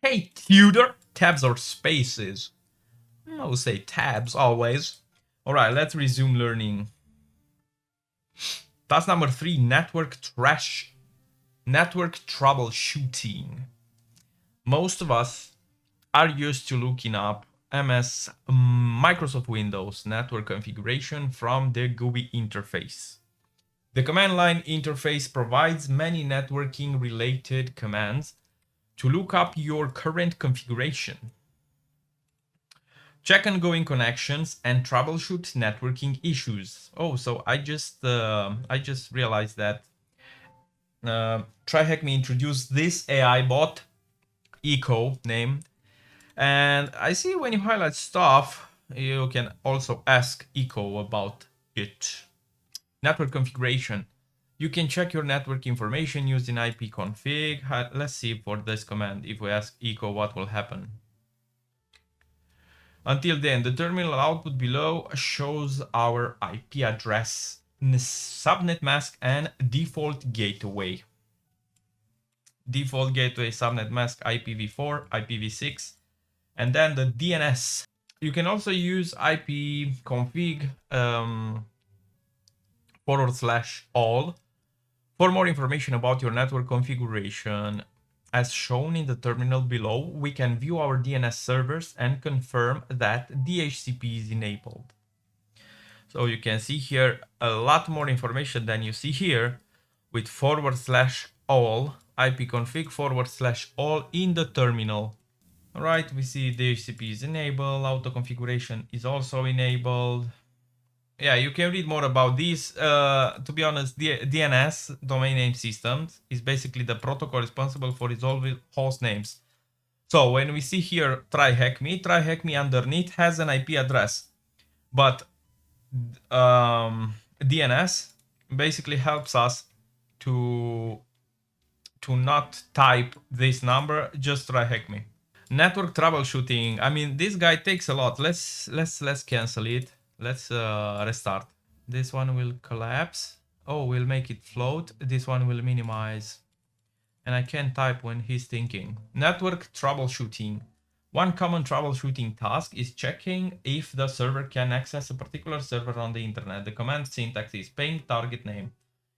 Hey, Tudor, tabs or spaces? I would say tabs always. All right, let's resume learning. Task number 3, network troubleshooting. Most of us are used to looking up Microsoft Windows network configuration from the GUI interface. The command line interface provides many networking related commands to look up your current configuration, check ongoing connections, and troubleshoot networking issues. Oh, so I just realized that TryHackMe introduced this AI bot, Eco name, and I see when you highlight stuff, you can also ask Eco about it. Network configuration. You can check your network information using ipconfig. Let's see for this command. If we ask echo, what will happen? Until then, the terminal output below shows our IP address, subnet mask, and default gateway. Default gateway, subnet mask, IPv4, IPv6, and then the DNS. You can also use ipconfig /all for more information about your network configuration. As shown in the terminal below, we can view our DNS servers and confirm that DHCP is enabled. So you can see here a lot more information than you see here with /all, ipconfig /all in the terminal. All right, we see DHCP is enabled, auto configuration is also enabled. Yeah, you can read more about this. To be honest, DNS, domain name systems, is basically the protocol responsible for resolving host names. So when we see here TryHackMe underneath has an IP address, but DNS basically helps us to not type this number, just TryHackMe. Network troubleshooting. I mean, this guy takes a lot. Let's cancel it. Let's restart. This one will collapse. Oh, we'll make it float. This one will minimize. And I can type when he's thinking. Network troubleshooting. One common troubleshooting task is checking if the server can access a particular server on the internet. The command syntax is ping target name.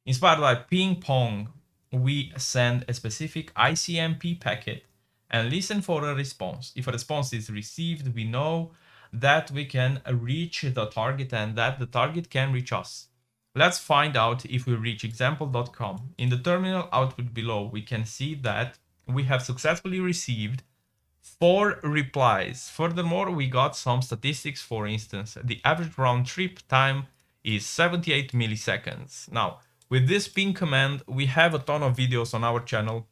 Inspired by ping pong, we send a specific ICMP packet and listen for a response. If a response is received, we know that we can reach the target and that the target can reach us. Let's find out if we reach example.com. In the terminal output below, we can see that we have successfully received 4 replies. Furthermore, we got some statistics. For instance, the average round trip time is 78 milliseconds. Now, with this ping command, we have a ton of videos on our channel,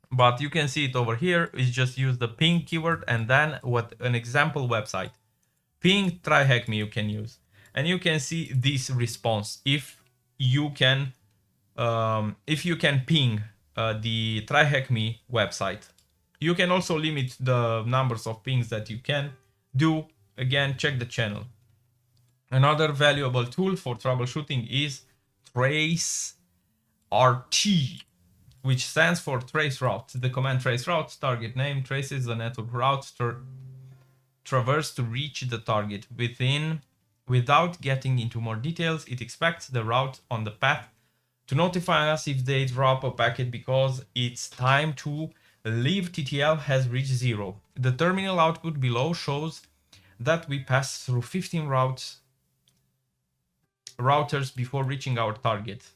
but you can see it over here. Is just use the ping keyword and then what an example website. Ping TryHackMe you can use, and you can see this response if you can ping the TryHackMe website. You can also limit the numbers of pings that you can do. Again, check the channel. Another valuable tool for troubleshooting is TraceRT, which stands for trace route. The command trace route target name traces the network route traverse to reach the target. Without getting into more details, it expects the route on the path to notify us if they drop a packet because its time to leave TTL has reached 0. The terminal output below shows that we passed through 15 routers before reaching our target.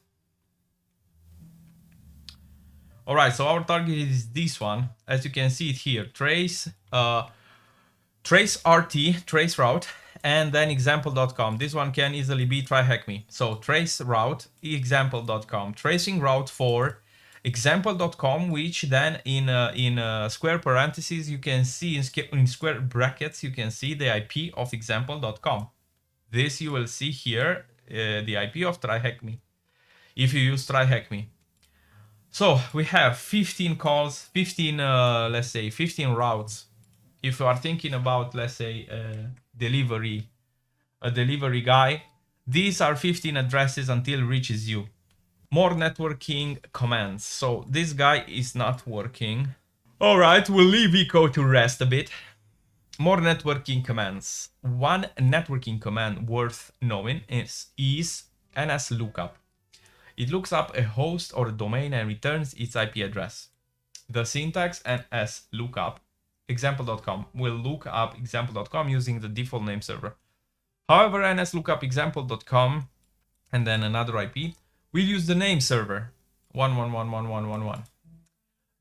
All right, so our target is this one. As you can see it here, trace RT, trace route, and then example.com. This one can easily be TryHackMe. So trace route, example.com, tracing route for example.com, which then in square parentheses you can see in square brackets you can see the IP of example.com. This you will see here, the IP of TryHackMe, if you use TryHackMe. So we have 15 calls, 15 let's say 15 routes. If you are thinking about, let's say, a delivery guy, these are 15 addresses until it reaches you. More networking commands. So this guy is not working. All right, we'll leave eco to rest a bit. More networking commands. One networking command worth knowing is nslookup. It looks up a host or a domain and returns its IP address. The syntax nslookup example.com will look up example.com using the default name server. However, nslookup example.com and then another IP will use the name server 1111111.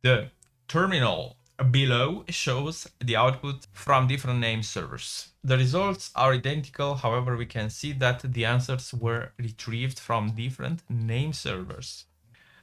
The terminal below shows the output from different name servers. The results are identical, however, we can see that the answers were retrieved from different name servers.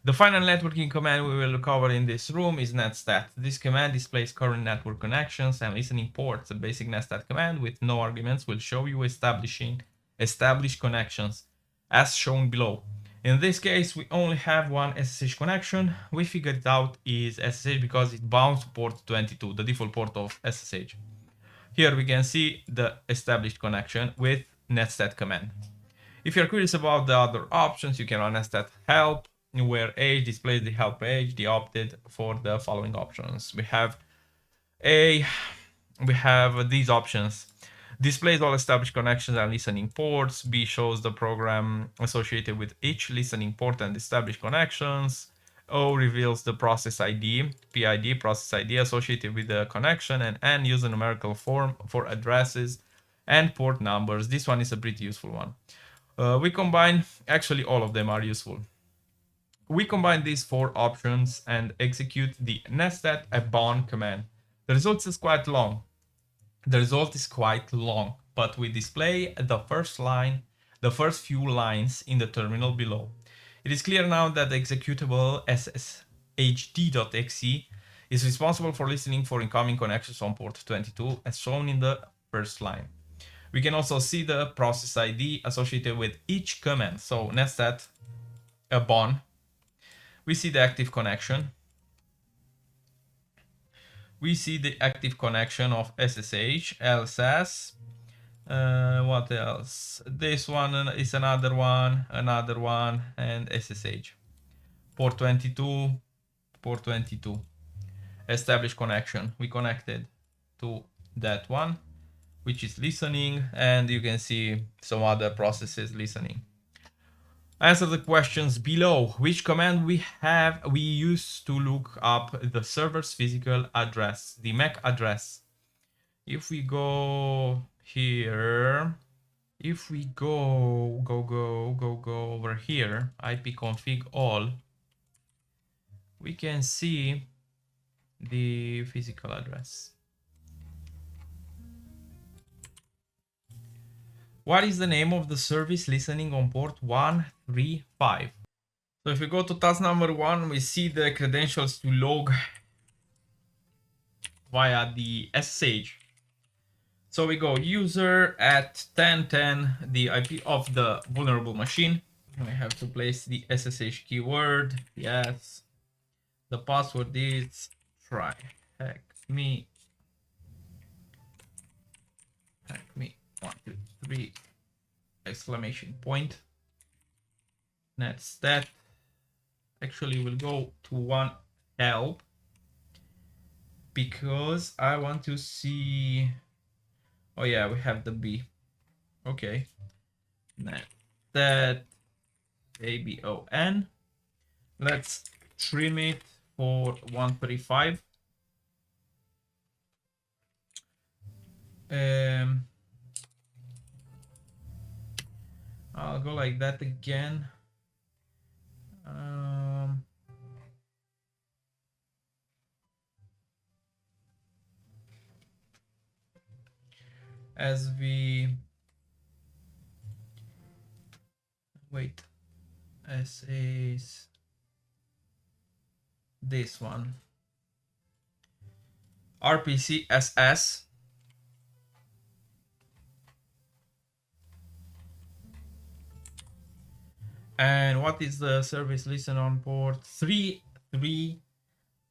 The final networking command we will cover in this room is netstat. This command displays current network connections and listening ports. A basic netstat command with no arguments will show you established connections as shown below. In this case, we only have one SSH connection. We figured it out is SSH because it bounds to port 22, the default port of SSH. Here we can see the established connection with netstat command. If you're curious about the other options, you can run netstat help, where H displays the help page. They opted for the following options. We have these options. Displays all established connections and listening ports. B shows the program associated with each listening port and established connections. O reveals the process ID, PID, process ID associated with the connection, and N uses a numerical form for addresses and port numbers. This one is a pretty useful one. We combine, actually all of them are useful. We combine these four options and execute the netstat abon command. The result is quite long. But we display the first few lines in the terminal below. It is clear now that the executable sshd.exe is responsible for listening for incoming connections on port 22 as shown in the first line. We can also see the process ID associated with each command. So netstat abon, we see the active connection. We see the active connection of SSH, LSS. What else? This one is another one, and SSH. Port 22, port 22. Established connection. We connected to that one, which is listening, and you can see some other processes listening. Answer the questions below. Which command we use to look up the server's physical address, the MAC address? If we go here, if we go over here, ipconfig all, we can see the physical address. What is the name of the service listening on port 135? So if we go to task number 1, we see the credentials to log via the SSH. So we go user at 1010, the IP of the vulnerable machine. I have to place the SSH keyword. Yes. The password is try hack me 1 2 3 exclamation point. Netstat. Actually we'll go to one help because I want to see. Oh yeah, we have the B. Okay. Netstat abon. Let's trim it for 135. I'll go like that again. As we wait, as is this one, RPCSS. And what is the service listen on port 33?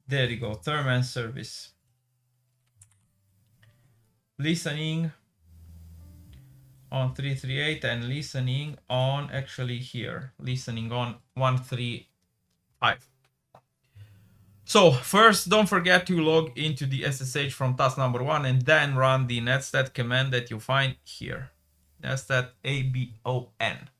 There you go, Therman service. Listening on 338 and listening on actually here, listening on 135. So first, don't forget to log into the SSH from task number 1 and then run the netstat command that you find here. Netstat abon.